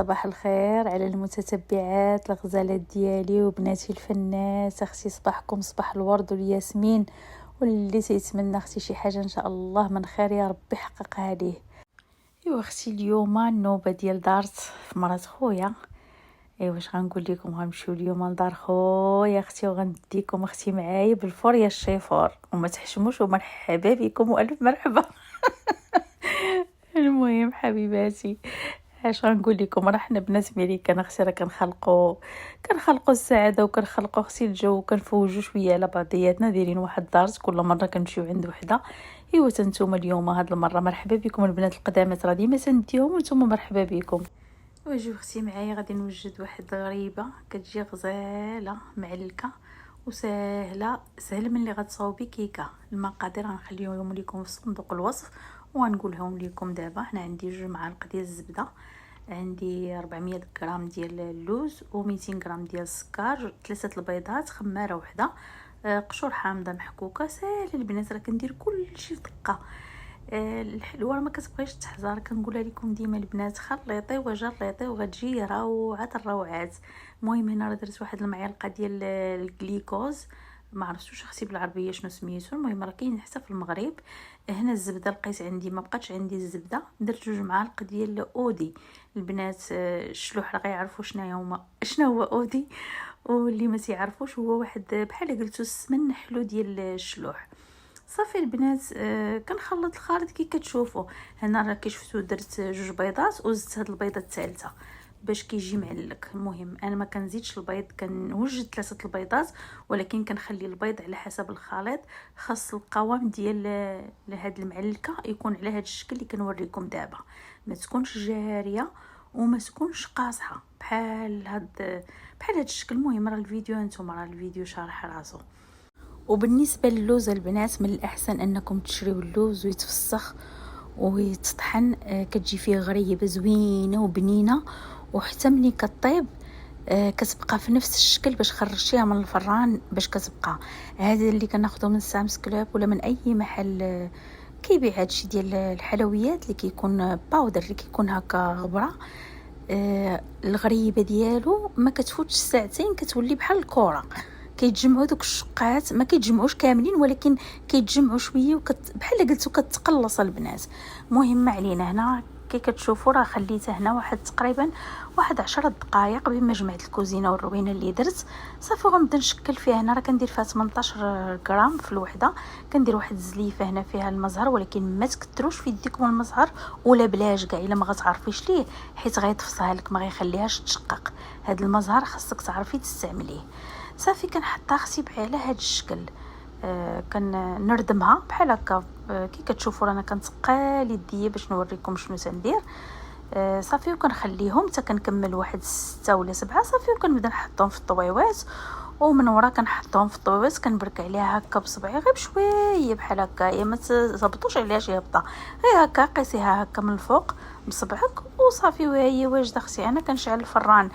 صباح الخير على المتتبعات الغزالات ديالي وبناتي الفنات. اختي صباحكم صباح الورد والياسمين، واللي تيتمنى اختي شي حاجه ان شاء الله من خير يا ربي يحققها ليه. ايوا اختي اليوم النوبه ديال دارت في مرات خويا. ايوا واش غنقول لكم، غنمشيو اليوم لدار خويا اختي وغنديكم اختي معايا بالفور يا الشيفور، وما تحشموش ومرحبا بكم والف مرحبا. المهم حبيباتي، اش غنقول لكم، راه حنا بنات ميريكان اختي راه كنخلقوا السعاده وكنخلقوا اختي الجو وكنفوجوا شويه على بعضياتنا، دايرين واحد دارت كل مره كنمشيو عند وحده. ايوا نتوما اليوم هاد المره مرحبا بكم البنات القدامات، راه ديما تنديهم وانتم مرحبا بكم. واجيو اختي معايا غادي نوجد واحد غريبه كتجي غزاله معلكه وسهله، سهل من اللي غتصاوبي كيكه. المقادير غنخليهم لكم في صندوق الوصف وغنقولهم لكم دابا. هنا عندي 2 معالق ديال الزبده، عندي 400 غرام ديال اللوز و200 غرام ديال السكر، 3 البيضات، خماره وحده، قشور حامضه محكوكه. ساهل البنات، راه كندير كلشي في دقه. الحلوه ما كتبغيش تحزر، كنقولها لكم ديما البنات، خليطي وجريطي وغتجي روعه الروعات. المهم هنا راه درت واحد المعلقه ديال الجليكوز، ما عرفتوش اختي بالعربيه شنو سميتو، المهم راه كاين حتى في المغرب. هنا الزبده لقيت عندي، ما بقاتش عندي الزبده، درت 2 معالق ديال اودي. البنات الشلوح راه غيعرفوا شنو هو اودي، واللي ما تيعرفوش هو واحد بحال قلتو السمن حلو ديال الشلوح. صافي البنات، كنخلط الخليط كي كتشوفوا. هنا راه كي شفتوا درت 2 بيضات وزدت هاد البيضه الثالثه باش كيجي معلك. المهم انا ما كنزيدش البيض، كنوجد 3 البيضات، ولكن كنخلي البيض على حسب الخليط. خاص القوام ديال هاد المعلكه يكون على هاد الشكل اللي كنوريكم دابا، ما تكونش جاريه وما تكونش قاصحه بحال هاد الشكل. المهم راه الفيديو انتم، راه الفيديو شارح راسو. وبالنسبه للوز البنات، من الاحسن انكم تشريو اللوز ويتفسخ ويتطحن، كتجي فيه غريبه زوينه وبنينه، وحتى ملي كطيب كتبقى في نفس الشكل باش خرجتيها من الفران باش كتبقى. هذا اللي كناخذه من سامس كلوب ولا من اي محل كيبيع هادشي ديال الحلويات اللي كيكون باودر، اللي كيكون هكا غبره. الغريبه ديالو ما كتفوتش ساعتين كتولي بحال الكره. كيتجمعوا دوك الشقات، ما كيتجمعوش كاملين ولكن كيتجمعوا شويه بحال قلتو كتقلص البنات. المهم ما علينا، هنا كي كتشوفوا راه خليته هنا واحد تقريبا 10 دقائق بما جمعت الكوزينه والروينه اللي درت. صافي غنبدا نشكل فيها. هنا راه كندير فيها 18 غرام في الوحده. كندير واحد الزليفه هنا فيها المزهر، ولكن ما تكثروش في يديكم المزهر ولا بلاش كاع الا ما غتعرفيش ليه، حيت غيطفسها لك، ما غيخليهاش تشقق. هاد المزهر خاصك تعرفي تستعمليه. صافي كنحطها اختي على هذا الشكل، كنردمها بحال هكا. كي كتشوفوا رانا كنتقال يديا باش نوريكم شنو تندير. صافي وكنخليهم حتى كنكمل واحد 6 ولا 7. صافي وكنبدا نحطهم في الطويوات، ومن ورا كنحطهم في الطويوات كنبرك عليها هكا بصبعي غير بشويه بحال هكا، يا ما تهبطوش عليها شي هبطه، غير هكا قيسيها هكا من الفوق بصبعك وصافي. وهي واجده اختي. انا كنشعل الفران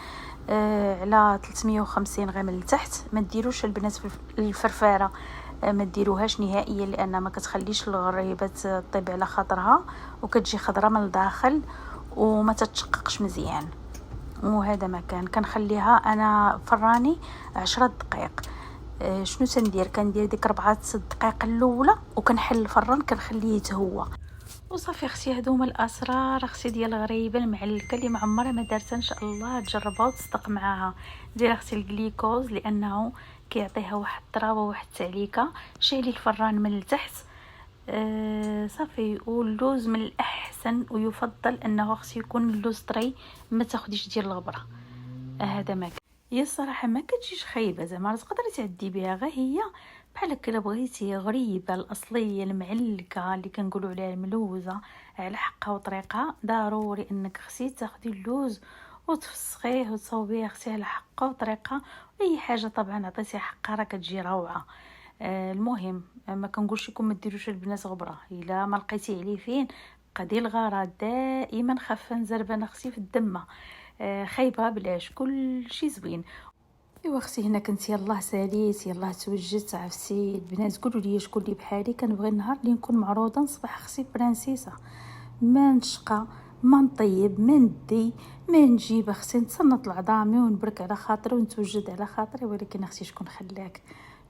على 350 غير من التحت. ما ديروش البنات في الفرفاره، ما ديروهاش نهائيا، لان ما كتخليش الغريبه تطيب على خاطرها وكتجي خضره من الداخل وما تتشققش مزيان. وهذا ما كنخليها انا فراني 10 دقائق. شنو تندير، كندير ديك 4 دقائق الاولى وكنحل الفران كنخليه يتهوى. وصافي اختي، هادو هما الاسرار اختي ديال الغريبه المعلكه اللي معمرها ما دارتها. ان شاء الله تجربها وتصدق معاها. دير اختي الجليكوز لانه كيعطيها واحد الطراوه واحد التعليكه. شيلي الفران من التحت. صافي. واللوز من الاحسن ويفضل انه اختي يكون اللوز طري، ما تاخديش ديال الغبره. هذا ما هي الصراحه ما كتجيش خايبه، زعما تقدري تعدي بها. غير هي بحال هكا الا بغيتي غريبه الاصليه المعلكه اللي كنقولوا عليها الملوزه على حقها وطريقها، ضروري انك اختي تاخدي اللوز وتفسخيه وتصاوبيه اختي على حقها وطريقها. اي حاجه طبعا عطيتيها حقها راه كتجي روعه. المهم ما كنقولش لكم ما ديروش البنات غبره، الا ما لقيتي عليه فين قضي الغرض. دائما خفه نزربان اختي في الدمه، خايبه بلاش، كل شيء زوين. ايوا اختي هنا كنت يلاه ساليت يلاه توجدت عرفتي. البنات قولوا لي شكون اللي بحالي، كنبغي النهار اللي نكون معروضه نصبح اختي برانسيسه، ما نشقى ما نطيب ما ندي ما نجيب، خصني نتصنت لعظامي ونبرك على خاطري ونتوجد على خاطري، ولكن خصني شكون خلاك.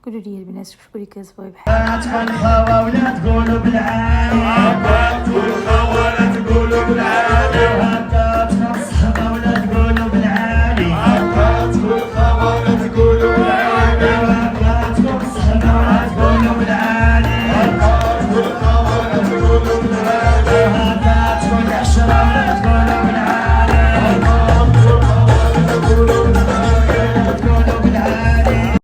قولوا لي البنات واش بكون كتبغيو بحال تكون خوا ولا تقولوا بالعالي، هكا تكون خوا ولا تقولوا بالعالي، هكا تكون صحبه ولا تقولوا بالعالي، هكا تكون خوا ولا تقولوا بالعالي، هكا تكون صحبه ولا تقولوا بالعالي، هكا تكون خوا ولا تقولوا بالعالي، هكا تكون عشره ولا تقولوا بالعالي، هكا تكون خوا ولا تقولوا بالعالي، تقولوا بالعالي.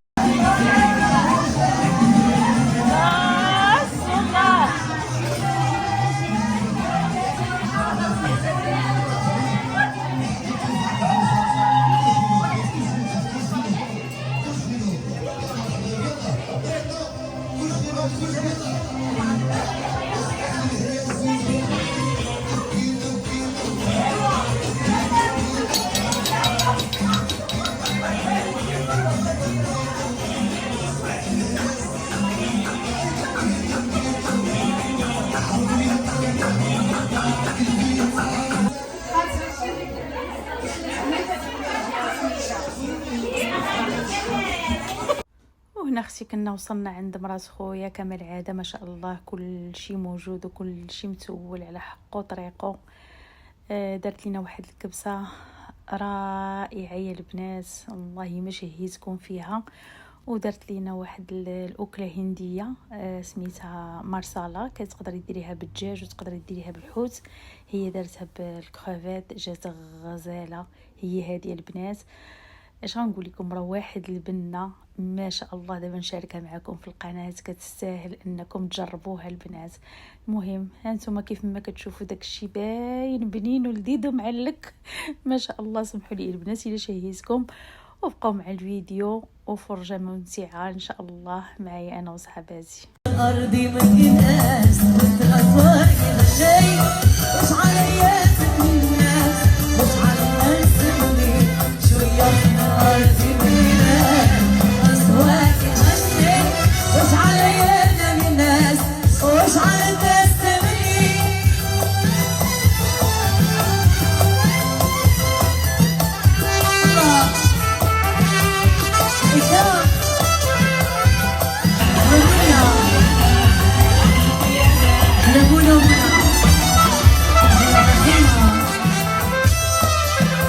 وهنا اختي كنا وصلنا عند مرات خويا كما العاده، ما شاء الله كل شيء موجود وكل شيء متول على حقه طريقه. دارت لنا واحد الكبسه رائعه يا البنات، والله ما شهيتكم فيها. ودرت لينا واحد الاكله هنديه سميتها مارسالا، كتقدري ديريها بالدجاج وتقدري ديريها بالحوت، هي دارتها بالكريفات جات غزاله. هي هذه البنات اش غنقول لكم، راه واحد البنه ما شاء الله. دابا نشاركها معكم في القناه، كتستاهل انكم تجربوها البنات. المهم هانتوما كيف ما كتشوفوا داكشي باين بنين ولذيذ ومعلك ما شاء الله. سمحوا لي البنات الا شهيتكم، وبقوا مع الفيديو وفرجه ممتعه ان شاء الله معايا انا وصحباتي. أرضي من ناس وتغطى شيء وش عليا من الناس وش على الناس مني شوية من أرضي من ناس أسواقي هالشيء وش عليا من الناس وش على الناس مني.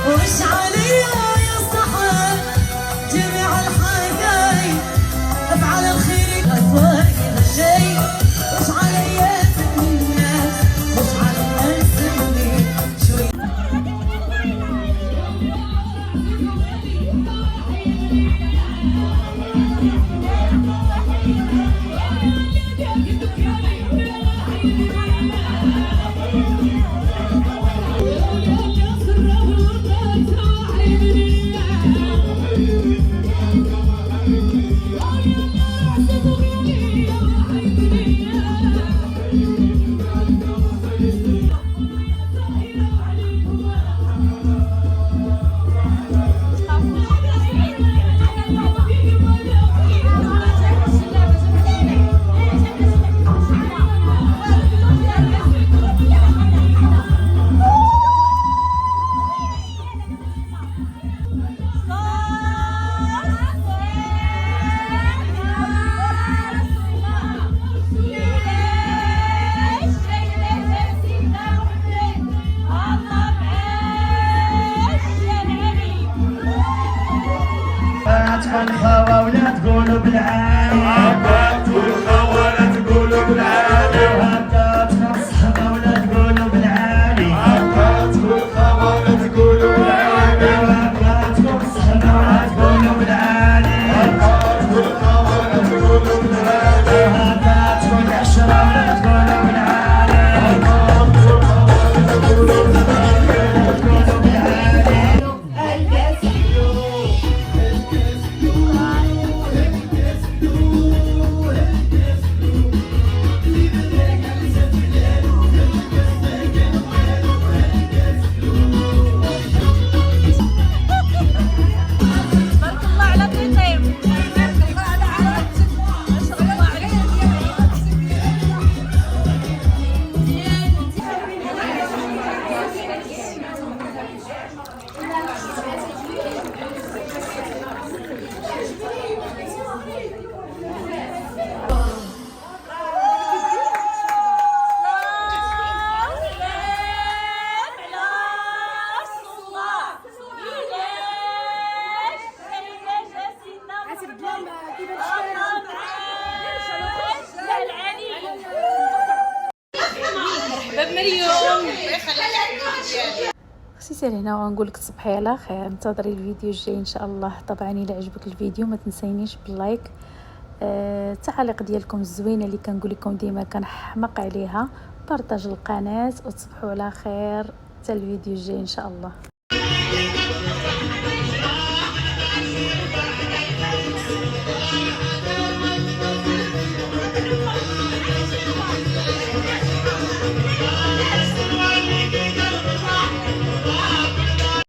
وش عليا يا صحاب جميع الحقايق افعل الخير اتوقع الشيء وش عليا من الناس وش على الناس مني شوي. تكون خوا ولا تقولوا بالعالي، هكا تكون خوا ولا تقولوا بالعالي، هكا تكون صحبه ولا تقولوا بالعالي، هكا تكون خوا ولا تقولوا بالعالي، هكا تكون صحبه ولا تقولوا بالعالي، هكا تكون خوا ولا تقولوا بالعالي، هكا تكون عشره ولا تقولوا بالعالي، هكا تكون خوا ولا تقولوا بالعالي، تقولوا بالعالي. الكاس غنسير هنا ونقول لك تصبحي على خير. انتظري الفيديو الجاي ان شاء الله. طبعا الى عجبك الفيديو ما تنسينيش باللايك، التعاليق ديالكم الزوينه اللي كنقول لكم ديما كنحماق عليها، بارطاج القناه، وتصبحوا على خير حتى الفيديو الجاي ان شاء الله.